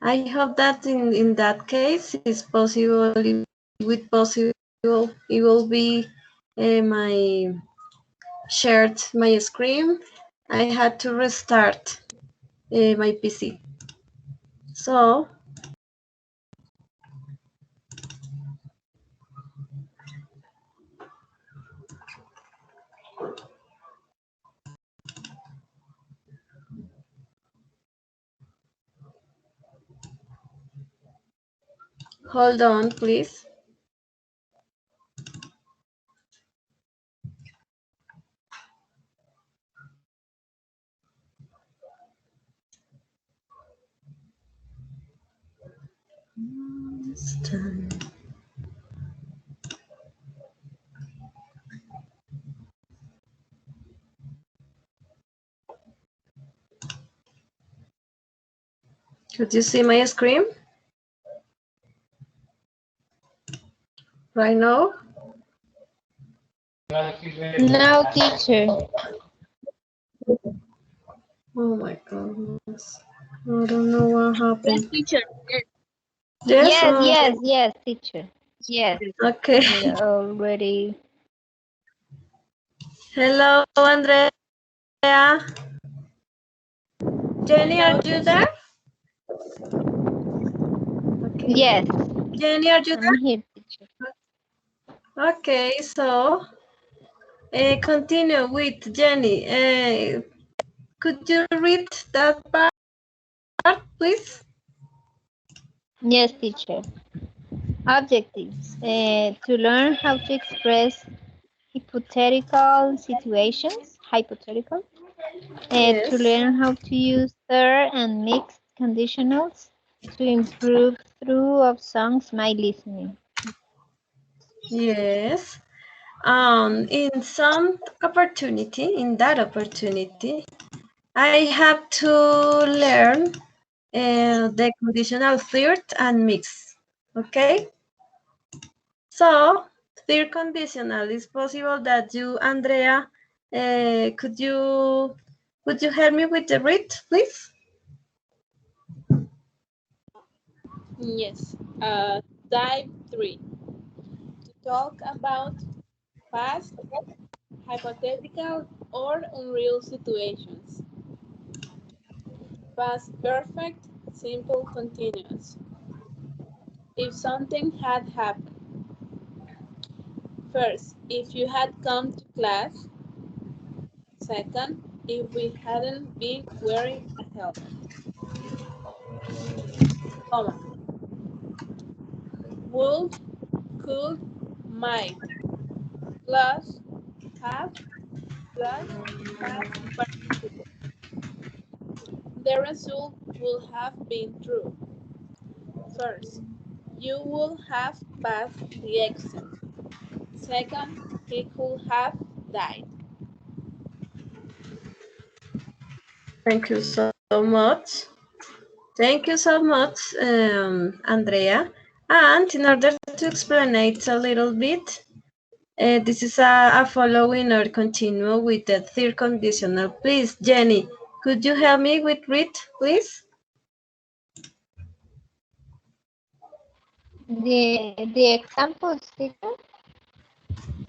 I hope that in that case it's possible, with possible, it will be my shared my screen. I had to restart my PC. So, hold on, please. Could you see my screen right now? No, teacher. Oh my goodness. I don't know what Yes, happened. teacher. Yes. Yes? Yes, teacher. Yes, Okay. we're already. Hello, Andrea. Jenny, are Hello, you teacher. there? Okay. Yes, Jenny, are you I'm there? here, teacher. Okay, so continue with Jenny. Could you read that part, please? Yes, teacher. Objectives. To learn how to express hypothetical situations. Hypothetical. To Yes. learn how to use there and mixed conditionals. To improve through of songs my listening. Yes. In that opportunity, I have to learn the conditional third and mix. Okay. So, third conditional is possible that you, Andrea, could you help me with the read, please? Yes. Type 3. To talk about past, hypothetical, or unreal situations. Past perfect, simple continuous. If something had happened. First, if you had come to class. Second, if we hadn't been wearing a helmet. Comma. Would, could, might. Plus, have, plus, past participle. The result would have been true. First, you would have passed the exam. Second, he could have died. Thank you so much. Thank you so much, Andrea. And in order to explain it a little bit, this is a following or continue with the third conditional. Please, Jenny, could you help me with read, please? The examples, teacher.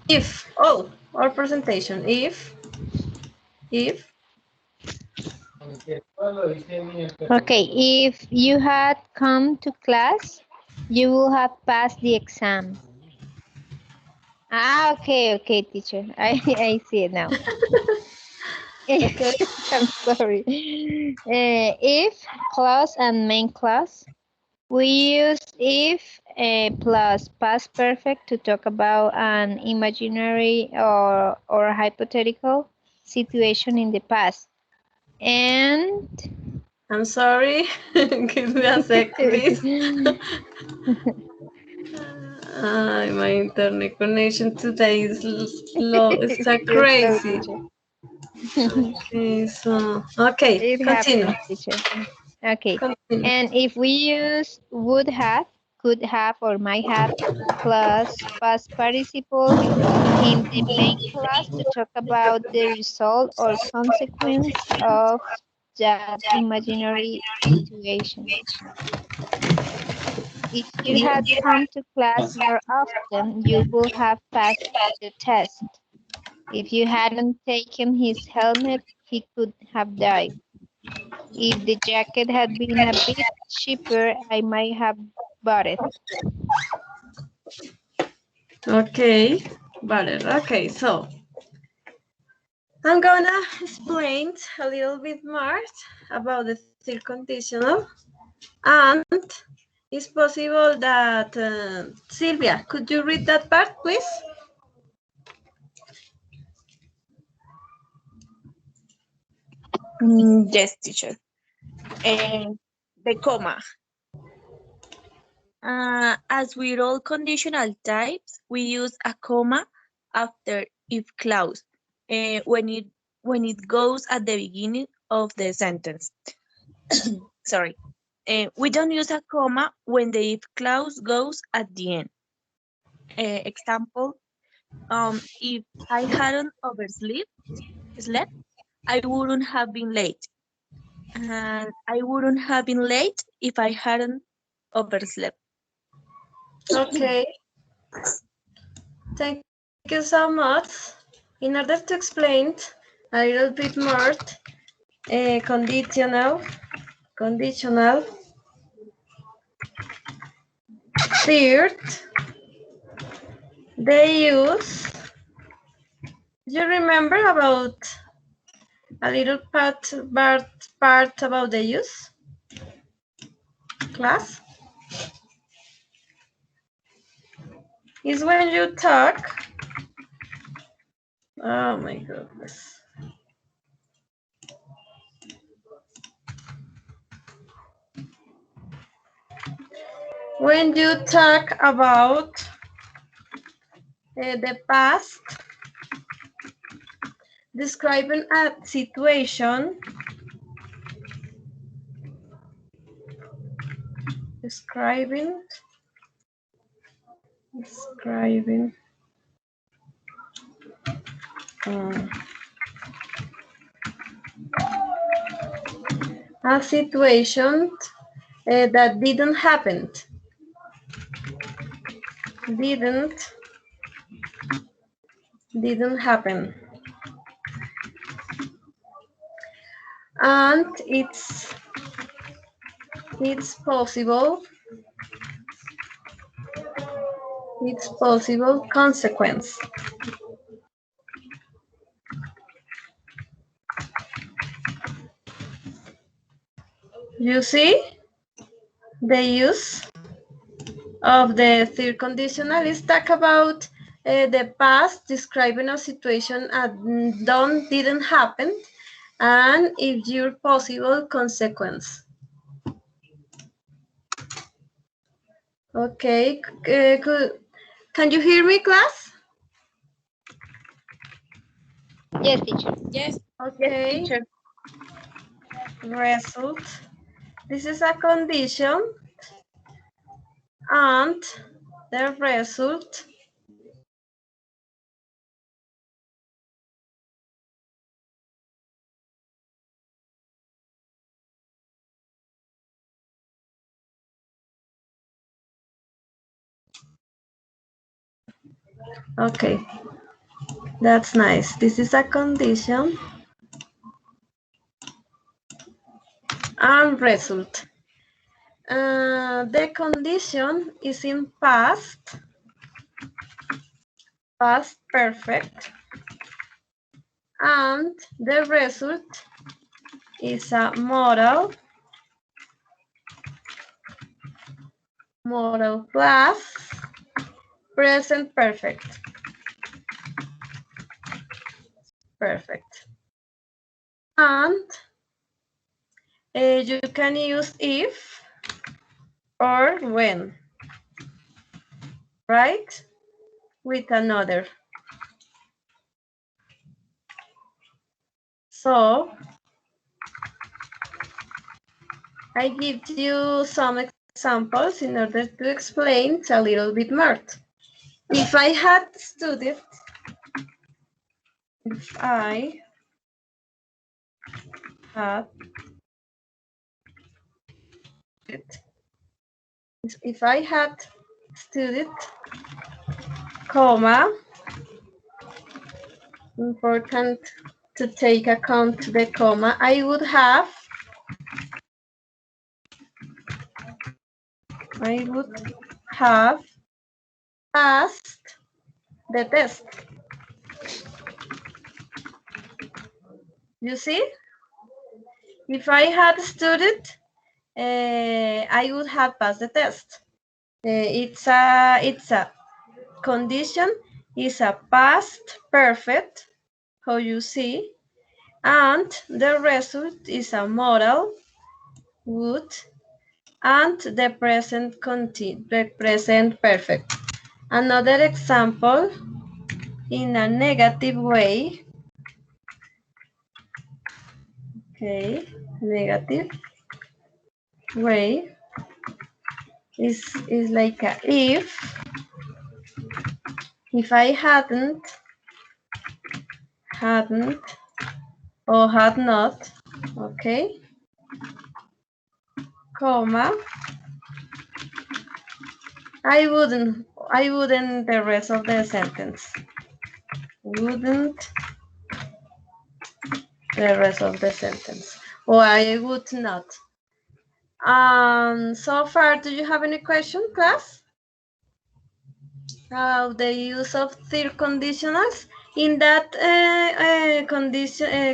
If, our presentation, if, Okay, if you had come to class, you will have passed the exam. Ah, okay, teacher. I see it now. okay, I'm sorry. If clause and main clause, we use if plus past perfect to talk about an imaginary or hypothetical situation in the past. And I'm sorry. Give me a sec, please. My internet connection today is slow. It's so yes, so crazy. teacher. Okay, so okay, It continue. happens, teacher. Okay. Continue. And if we use would have, could have, or might have plus past participle in the main class to talk about the result or consequence of that imaginary situation. If you had come to class more often, you would have passed the test. If you hadn't taken his helmet, he could have died. If the jacket had been a bit cheaper, I might have bought it. Okay, Vale. Okay, so I'm gonna explain a little bit more about the third conditional, and it's possible that Sylvia, could you read that part, please? Yes, teacher. The comma. As with all conditional types, we use a comma after if clause when it goes at the beginning of the sentence. Sorry. We don't use a comma when the if clause goes at the end. Example, if I hadn't slept, I wouldn't have been late. And I wouldn't have been late if I hadn't overslept. Okay. Thank you so much. In order to explain a little bit more, conditional, third, they use, you remember about a little part about the use? Class? Is when you talk. Oh my goodness. When you talk about the past, describing a situation, describing a situation that didn't happen. Didn't happen. And it's possible consequence. You see, the use of the third conditional is talk about the past, describing a situation that didn't happen, and if your possible consequence. Okay, can you hear me, class? Yes, teacher. Yes. Okay. Yes, teacher. Result. This is a condition, and the result okay, that's nice. This is a condition and result. The condition is in past perfect, and the result is a modal plus present perfect. And you can use if or when, right? With another. So I give you some examples in order to explain a little bit more. If I had studied, if I had If I had studied, comma, important to take account the comma, I would have passed the test. You see? If I had studied, I would have passed the test. It's a condition, is a past perfect, how you see, and the result is a modal, would, and the present perfect. Another example in a negative way. Okay, negative way is like a if I hadn't or had not, okay, comma, I wouldn't the rest of the sentence. Wouldn't the rest of the sentence. Or I would not. So far, do you have any question, class? The use of third conditionals. In that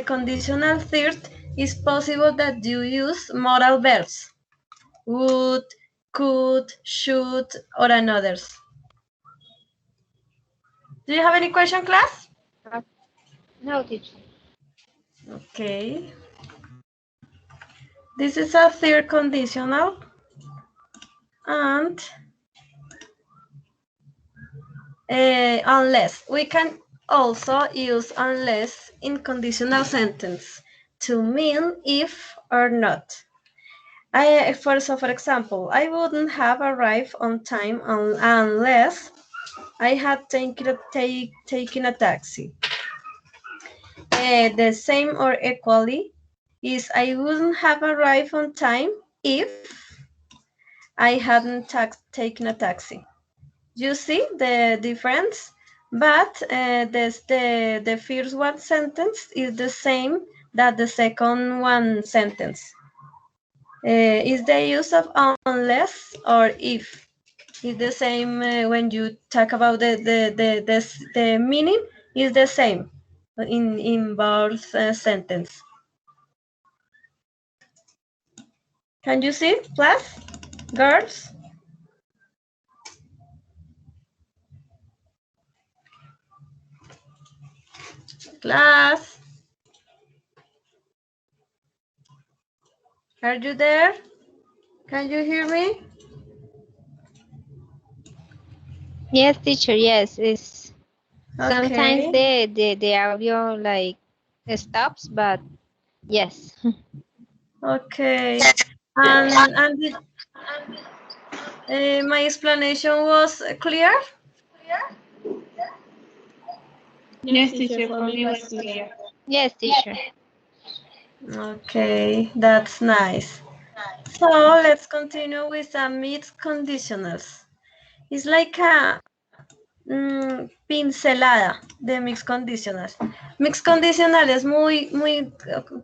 conditional third, it's possible that you use modal verbs. Would, could, should, or another's. Do you have any question, class? No, teacher. Okay. This is a third conditional. And unless. We can also use unless in conditional sentence to mean if or not. For example, I wouldn't have arrived on time unless I had taken a taxi. The same or equally is I wouldn't have arrived on time if I hadn't taken a taxi. You see the difference? But the first one sentence is the same that the second one sentence. Is the use of unless or if. It's the same when you talk about the meaning is the same in both sentence. Can you see, class, girls? Class, are you there? Can you hear me? Yes, teacher. Yes, it's Okay. sometimes the audio like stops, but yes. Okay. And my explanation was clear? Yes, teacher, for me was clear. Yes, teacher. Okay, that's nice. So let's continue with some mixed conditionals. It's like a pincelada de mixed conditionals. Mixed conditional es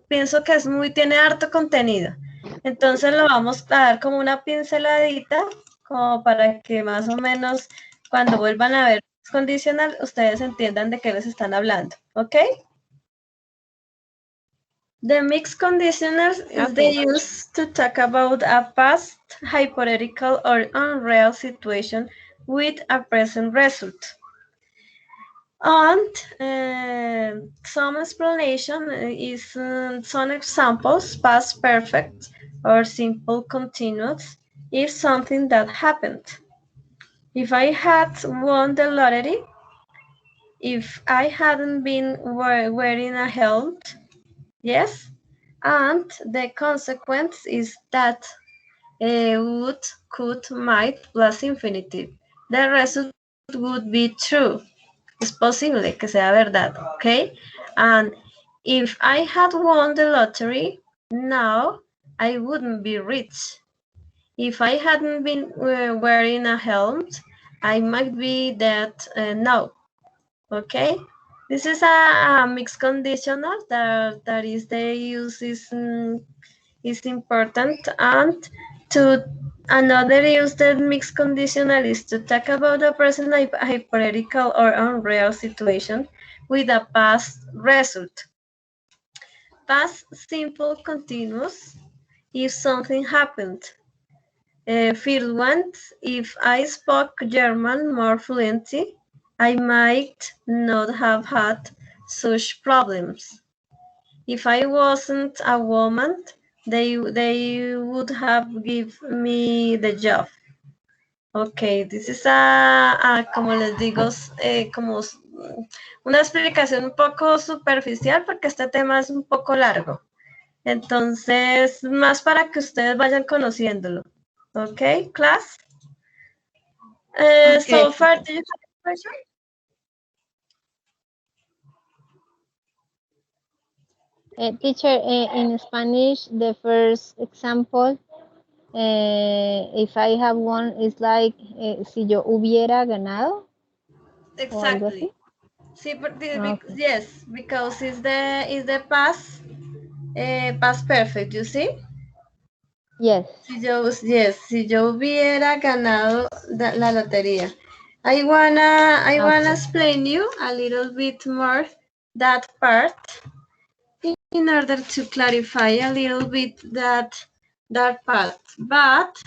pienso que tiene harto contenido. Entonces lo vamos a dar como una pinceladita, como para que más o menos cuando vuelvan a ver condicional, ustedes entiendan de qué les están hablando, ¿ok? The mixed conditionals is the use to talk about a past, hypothetical, or unreal situation with a present result. And some explanation is some examples, past perfect or simple continuous, is something that happened. If I had won the lottery, if I hadn't been wearing a helmet, yes, and the consequence is that would, could, might plus infinitive. The result would be true. Es posible que sea verdad, okay? And if I had won the lottery, now I wouldn't be rich. If I hadn't been wearing a helmet, I might be dead now. Okay, this is a mixed conditional that is the use is important, and to another use that mixed conditional is to talk about a present hypothetical or unreal situation with a past result. Past simple continuous if something happened. Field one, if I spoke German more fluently, I might not have had such problems. If I wasn't a woman, they would have given me the job. Ok, this is como les digo, como una explicación un poco superficial porque este tema es un poco largo. Entonces, más para que ustedes vayan conociéndolo. Ok, class? So far, do you have a question? Teacher, in Spanish, the first example, if I have one, is like, si yo hubiera ganado. Exactly. Sí, Okay. yes, because it's the past perfect, you see? Yes. Si yo hubiera ganado la lotería. I wanna explain you a little bit more that part in order to clarify a little bit that part. But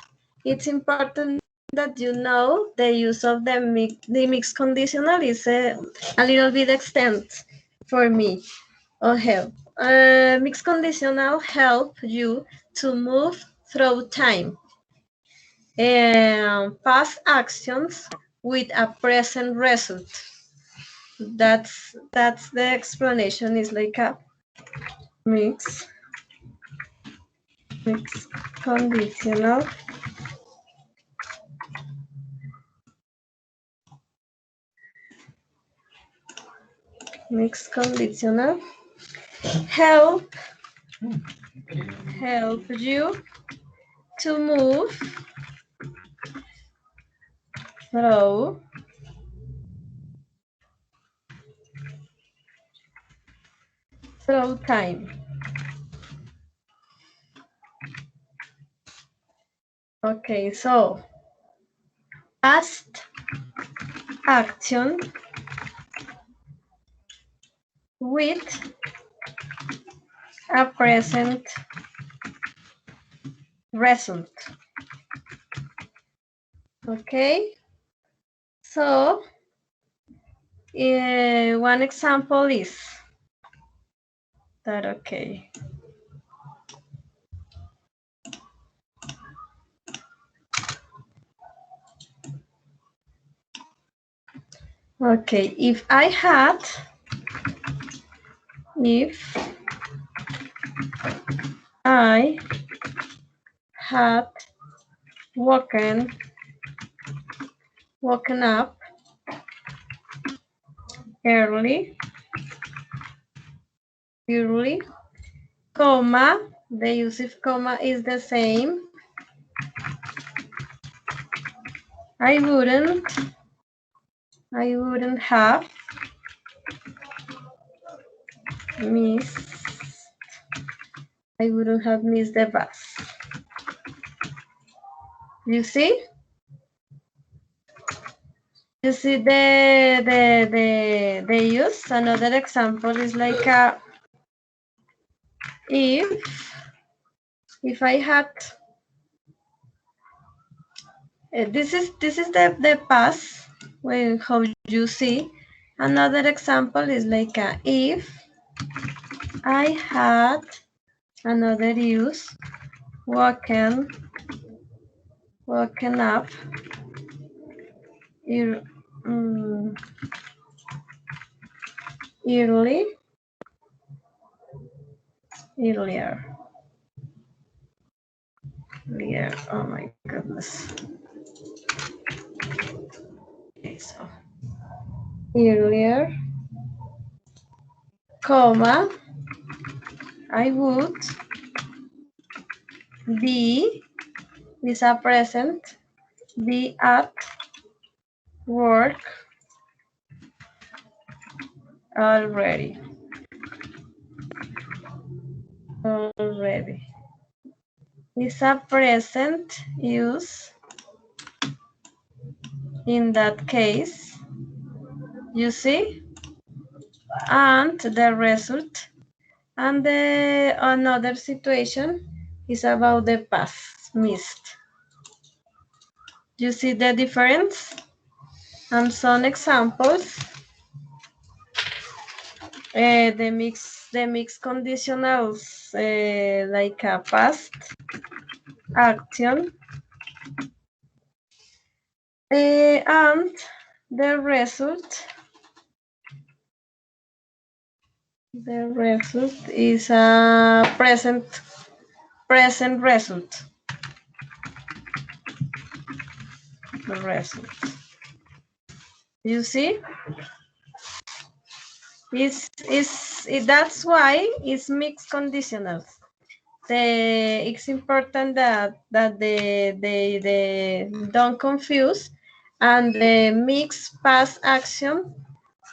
it's important that you know the use of the mixed conditional is a little bit extent for me or help. Mixed conditional help you to move through time. Past actions with a present result. That's the explanation. Is like a mixed conditional. Mixed conditional help you to move through time. Okay, so past action with a present result. Okay, so one example is that. Okay, if I had woken up early, comma, the use of comma is the same. I wouldn't have missed the bus. You see? You see the use? Another example is like if I had this is the past when how you see. Another example is like if I had another use woken up earlier. Oh my goodness. Okay, so earlier, comma, I would be is a present. Be at work already. Already. Is a present use. In that case, you see, and the result. And the another situation is about the past missed. You see the difference? And some examples. The mixed conditionals, like a past action, and the result. The result is a present result. The result. You see? That's why it's mixed conditionals. It's important that they don't confuse, and the mixed past action,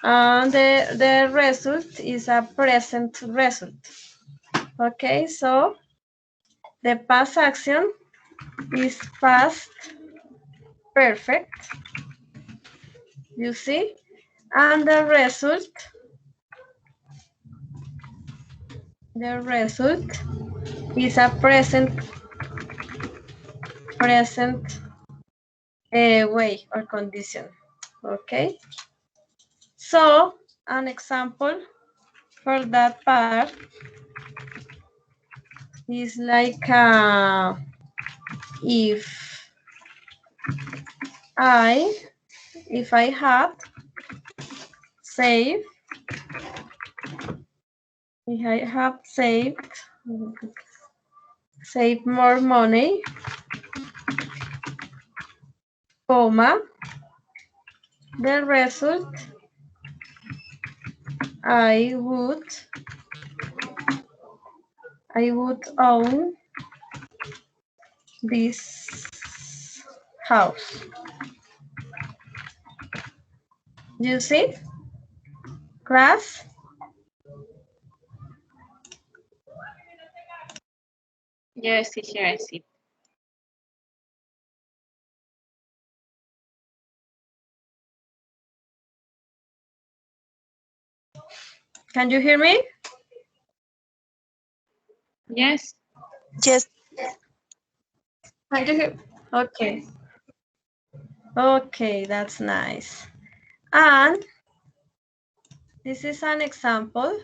and the result is a present result. Okay, so the past action is past perfect. You see, and the result is a present way or condition. Okay, so an example for that part is like if I had saved, if I have saved more money, comma, the result, I would own this house. You see, class? Yes, teacher, I see. Can you hear me? Yes. Yes. Can you hear? Okay. Okay, that's nice. And this is an example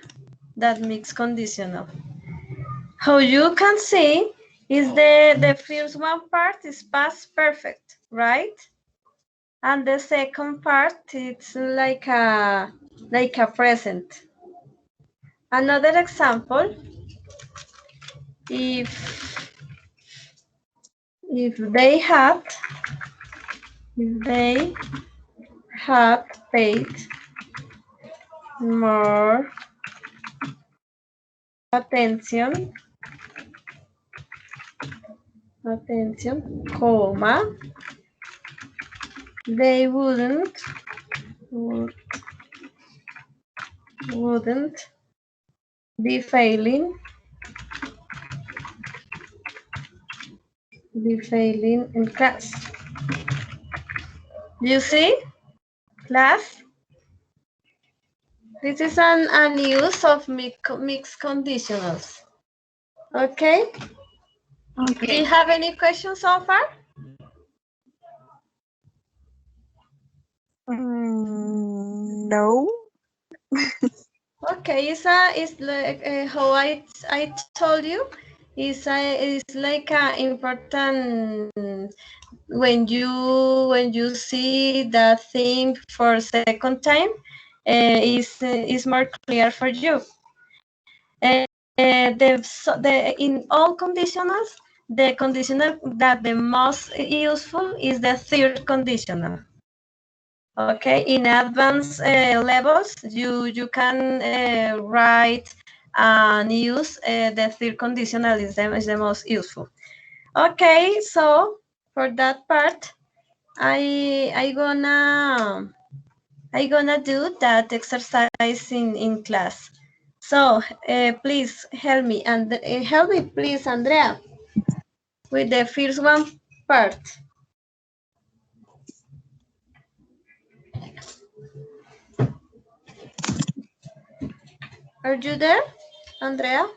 that mixed conditional. How you can see is the first one part is past perfect, right? And the second part it's like a present. Another example, if they had paid more attention, comma, they wouldn't be failing in class. You see, class? This is an use of mixed conditionals. Okay? Okay. Do you have any questions so far? No. Okay, it's like how I told you. It's like important when you see that thing for second time. Is more clear for you. In all conditionals, the conditional that the most useful is the third conditional. Okay, in advanced levels, you can write and use the third conditional is the most useful. Okay, so for that part, I gonna do that exercise in class. So please help me and help me, please, Andrea, with the first one part. Are you there, Andrea?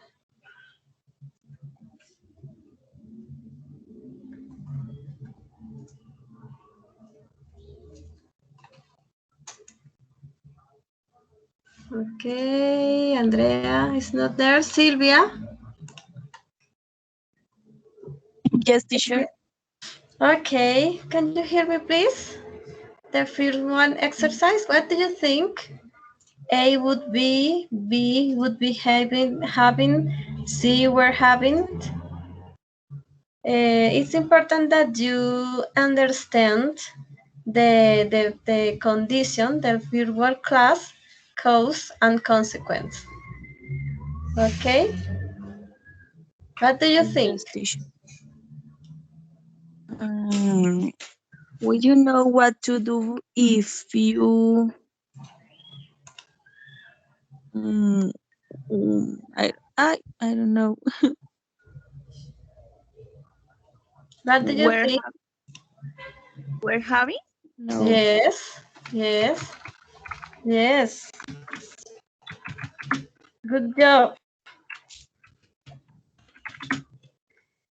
Okay, Andrea is not there. Sylvia? Yes, teacher. Okay, can you hear me, please? The first one exercise, what do you think? A would be, B would be having, C were having. It's important that you understand the condition, the virtual class, cause and consequence. Okay? What do you think? Yes, teacher. Would you know what to do if you mm, I don't know. What do you We're think? we're having? No. Yes, yes, yes. Good job.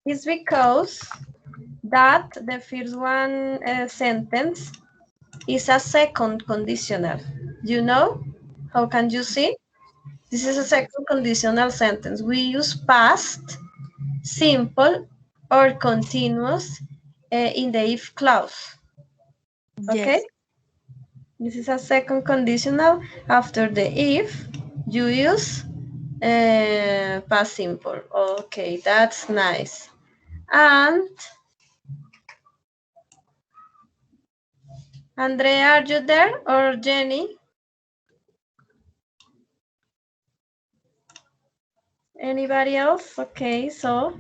It's because that the first one sentence is a second conditional. You know? How can you see? This is a second conditional sentence. We use past, simple, or continuous in the if clause. Okay? Yes. This is a second conditional. After the if, you use past simple. Okay, that's nice. And Andrea, are you there? Or Jenny? Anybody else? Okay, so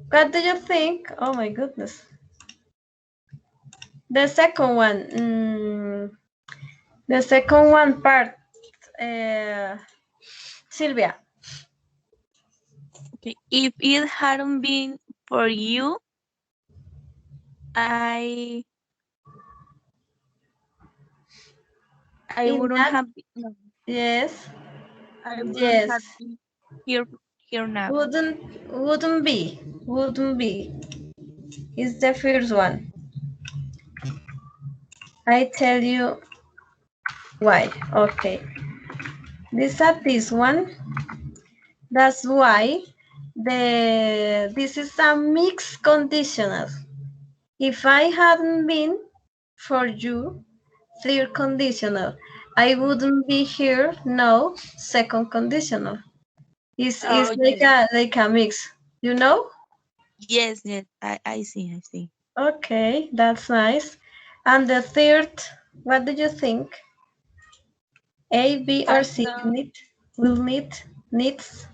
what do you think? Oh my goodness. The second one. The second one part. Sylvia. Okay. If it hadn't been for you, I In wouldn't that, have no, yes, I wouldn't yes. have been here now. Wouldn't be. It's the first one. I tell you why. Okay. This one. That's why this is a mixed conditional. If I hadn't been for you, third conditional, I wouldn't be here. No, second conditional. It's Oh yes. like a mix, you know? Yes, yes. I see, I see. Okay, that's nice. And the third, what do you think? A, B, or As C long, need will needs?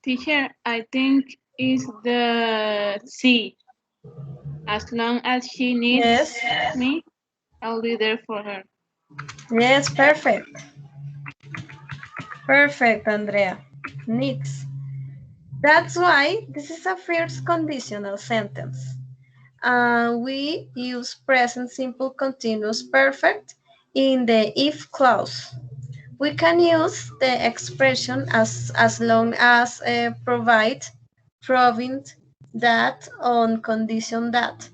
teacher, I think is the C. As long as she needs Yes, me, I'll be there for her. yes, perfect. Perfect, Andrea. Needs. That's why this is a first conditional sentence. We use present simple continuous perfect in the if clause. We can use the expression as long as proving that on condition that,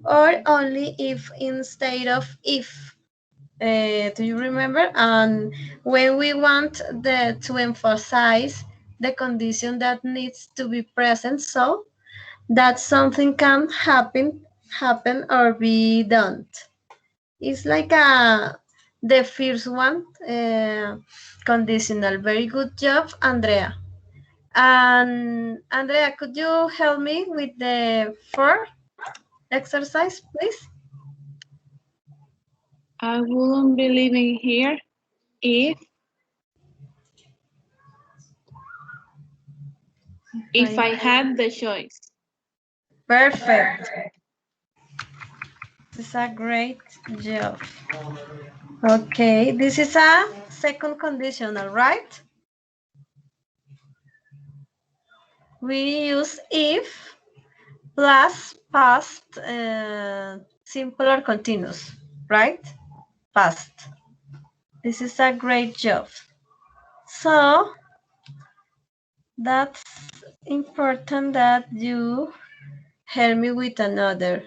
or only if instead of if. Do you remember? And when we want to emphasize the condition that needs to be present, so that something can happen or be done. It's like the first one, conditional. Very good job, Andrea. And Andrea, could you help me with the fourth exercise, please? I wouldn't be living here if If I had the choice. Perfect. This is a great job. Okay, this is a second conditional, right? We use if plus past simple or continuous, right? Past. This is a great job. So that's important that you help me with another.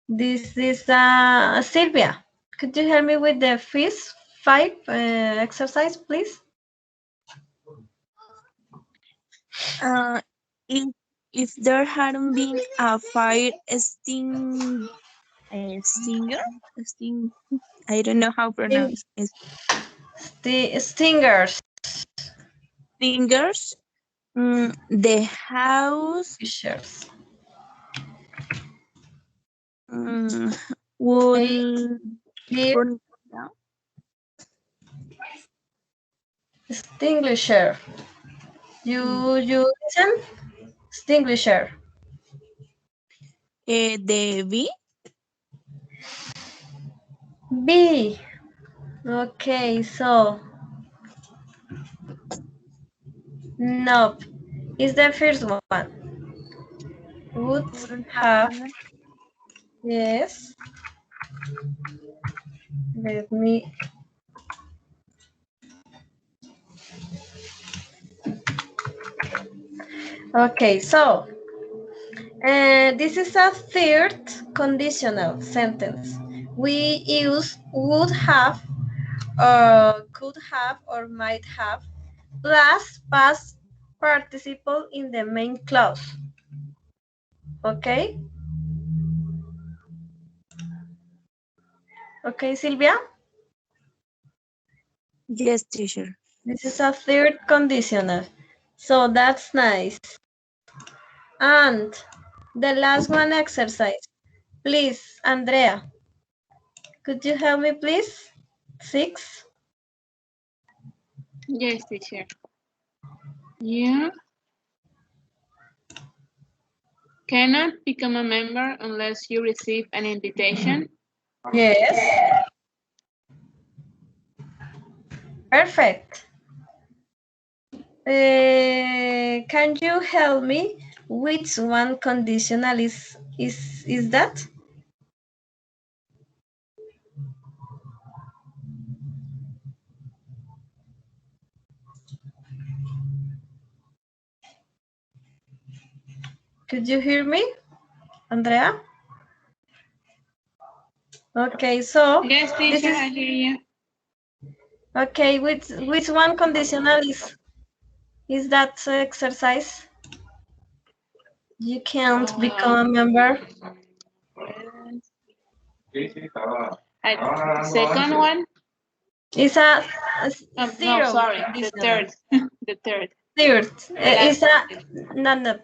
This is Sylvia. Could you help me with the fifth 5 exercise, please? If there hadn't been a fire stinger, I don't know how to pronounce it. Stingers. Stingers, the house would burn down. Extinguisher. You listen? Extinguisher. The V. B. Okay, so nope. It's the first one. Would have. Yes. Let me. Okay, so this is a third conditional sentence. We use would have, could have, or might have, plus past participle in the main clause. Okay? Okay, Sylvia? Yes, teacher. This is a third conditional. So that's nice. And the last one exercise. Please, Andrea. Could you help me, please? 6. Yes, teacher. Yeah. Cannot become a member unless you receive an invitation. Yes. Perfect. Can you help me? Which one conditional is that? Could you hear me, Andrea? Okay, so Yes, teacher, I hear you. Okay, which one conditional is that exercise? You can't become a member. Second one? It's a zero. No, sorry, the conditional. third. The third. Third. It's no.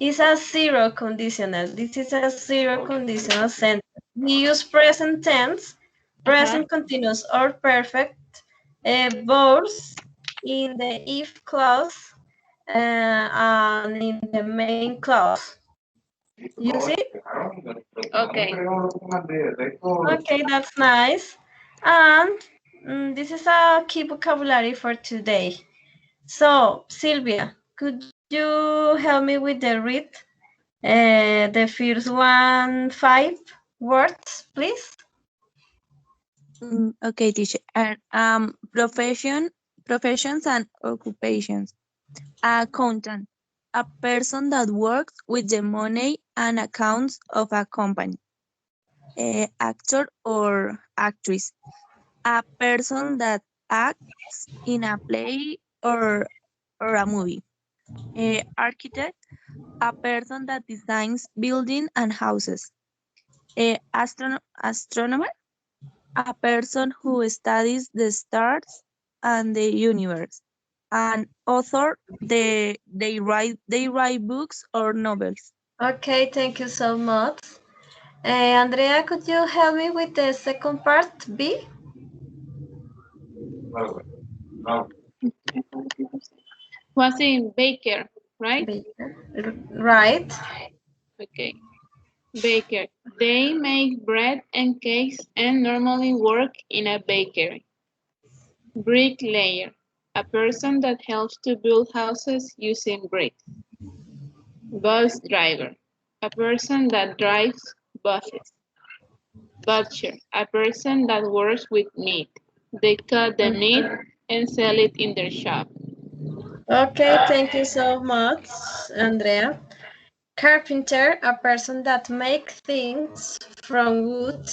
It's a zero conditional. This is a zero conditional sentence. We use present tense, present continuous, or perfect verbs in the if clause and in the main clause. You see? Okay. Okay, that's nice. And this is a key vocabulary for today. So, Sylvia, could you help me with the read? The first 5 words, please. Okay, teacher. Professions and occupations. Accountant, a person that works with the money and accounts of a company. Actor or actress, a person that acts in a play or a movie. Architect, a person that designs buildings and houses. Astronomer, a person who studies the stars and the universe. An author, they write books or novels. Okay, thank you so much. Andrea, could you help me with the second part, B? Was in baker, right? Baker. Right. Okay. Baker. They make bread and cakes and normally work in a bakery. Bricklayer. A person that helps to build houses using bricks. Bus driver. A person that drives buses. Butcher. A person that works with meat. They cut the meat and sell it in their shop. Okay, thank you so much, Andrea. Carpenter, a person that makes things from wood,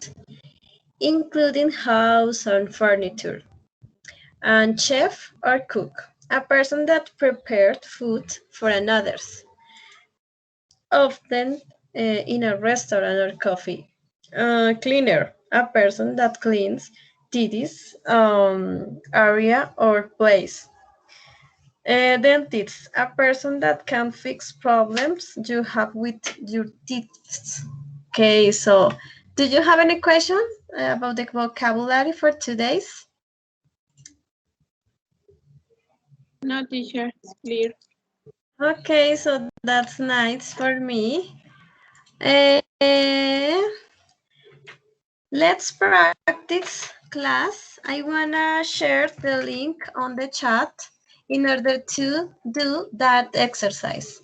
including house and furniture. And chef or cook, a person that prepared food for others, often in a restaurant or coffee. Cleaner, a person that cleans, tidies, area or place. Dentist, a person that can fix problems you have with your teeth. Okay, so do you have any questions about the vocabulary for today's? No, teacher, it's clear. Okay, so that's nice for me. Let's practice, class. I wanna share the link on the chat in order to do that exercise.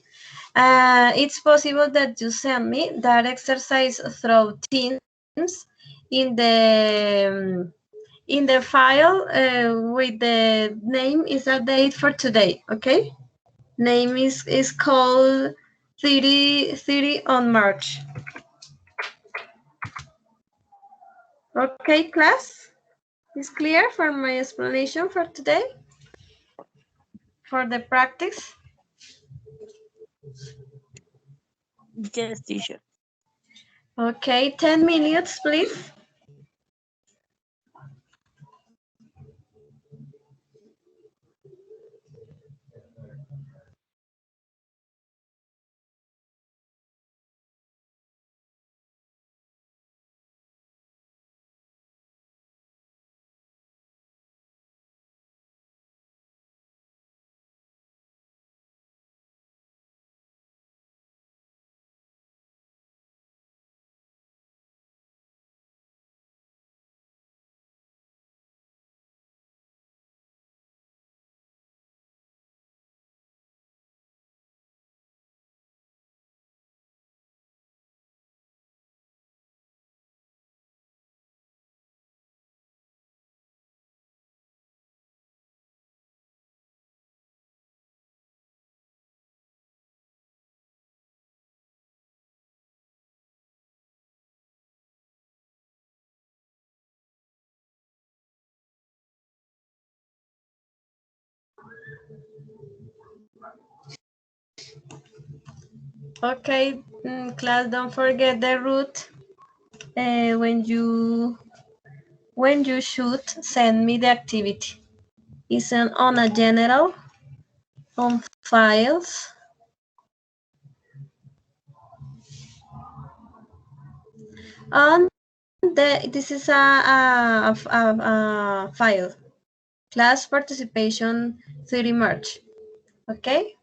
It's possible that you send me that exercise through Teams in the file with the name is a date for today, okay? Name is called 30 on March. Okay, class? Is clear for my explanation for today? For the practice? Yes, teacher. Okay, 10 minutes, please. Okay, class, don't forget the route when you should send me the activity. It's on a general, on files, and this is a file, class participation 30 March, okay?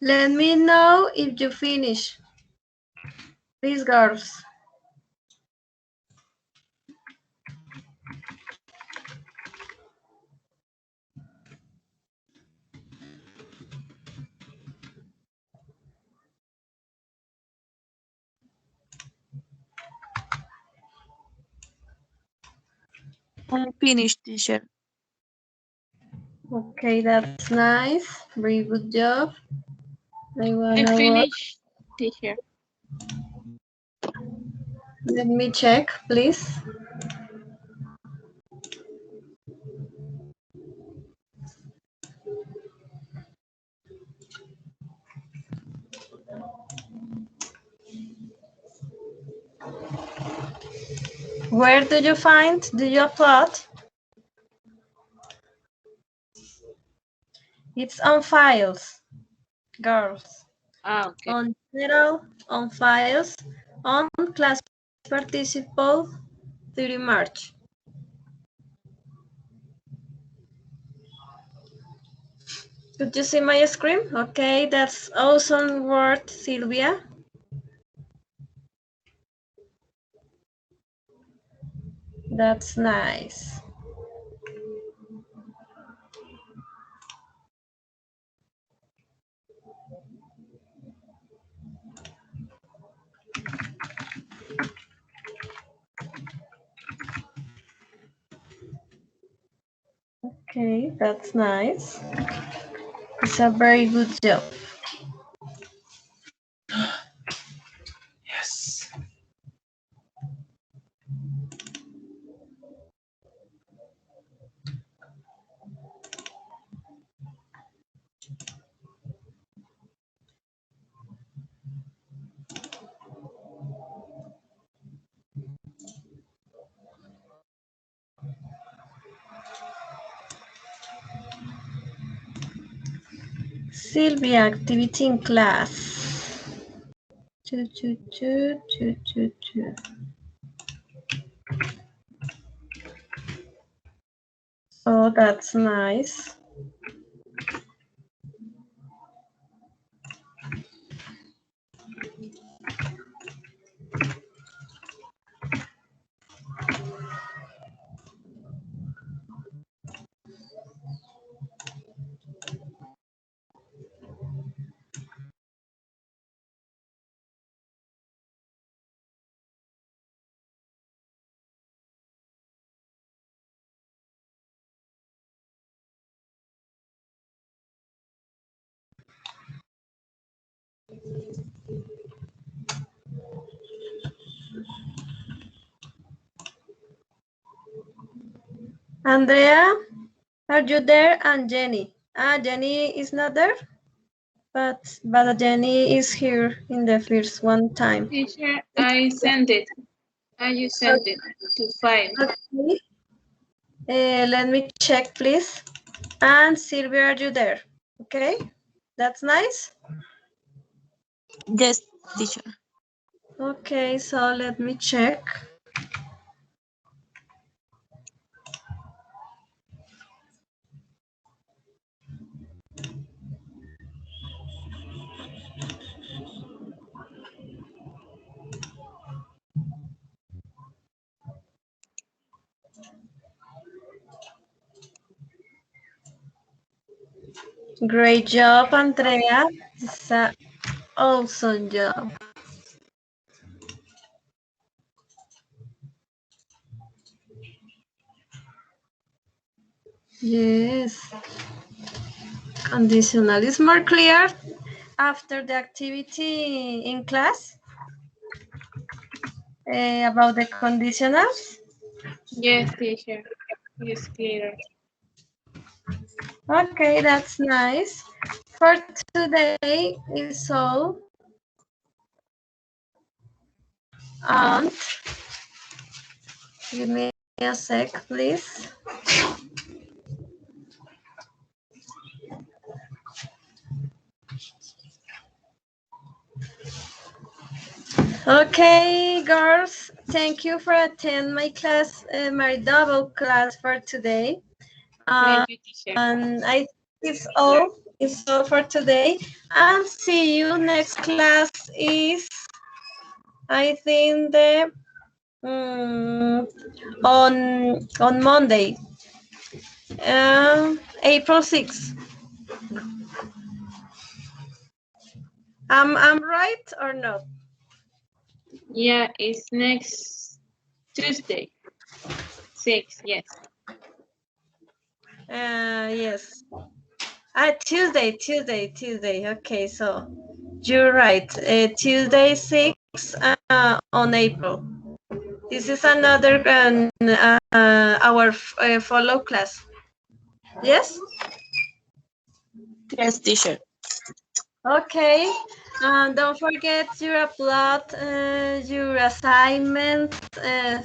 Let me know if you finish. Please, girls. I'm finished, teacher. Okay, that's nice. Very good job. I I wanna work. finished, teacher. Let me check, please. Where do you find? Do you upload? It's on files, girls. Okay. On general, on files, on class participant 30 March. Could you see my screen? Okay, that's awesome work, Sylvia. That's nice. Okay, that's nice. It's a very good job. Yes. Sylvia, activity in class. Choo, choo, choo, choo, choo, choo. Oh, that's nice. Andrea, are you there? And Jenny. Jenny is not there, but Jenny is here in the first one time. Teacher, I sent it. I just sent it to file. Okay. Let me check, please. And Sylvia, are you there? Okay, that's nice. Yes, teacher. Okay, so let me check. Great job, Andrea. It's an awesome job. Yes. Conditional is more clear after the activity in class about the conditionals. Yes, teacher. It's clear. Okay, that's nice. For today is all. And give me a sec, please. Okay, girls, thank you for attending my class, my double class for today. Thank you, teacher. And I think it's all. it's all for today. And see you. Next class is, I think, the on Monday, April 6th. I'm right or not? Yeah, it's next Tuesday. 6, yes. Yes. Tuesday. Okay, so you're right. Tuesday 6 on April. This is another our follow class. Yes. Yes, teacher. Okay. Don't forget your upload your assignment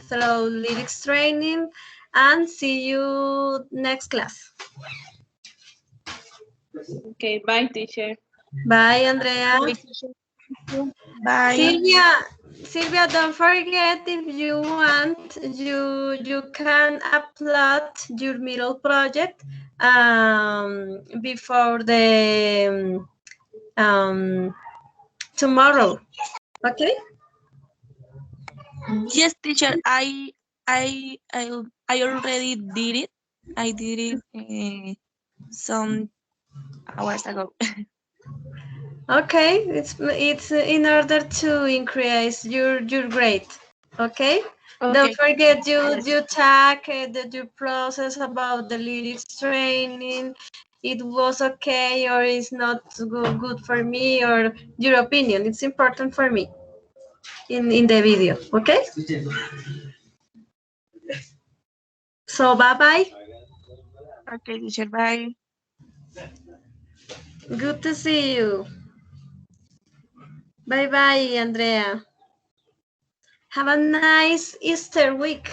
through lyrics training, and see you next class. Okay, bye, teacher. Bye, Andrea. Bye, teacher. Bye. Sylvia, don't forget, if you want, you can upload your middle project before the tomorrow. Okay. Yes, teacher. I already did it. I did it some hours ago. Okay. It's in order to increase your grade. Okay. Don't Okay. forget Yes. you tag your process about the lyrics training. It was okay or it's not good for me, or your opinion. It's important for me in the video. Okay. So bye. Okay, teacher. Bye. Good to see you. Bye, Andrea. Have a nice Easter week.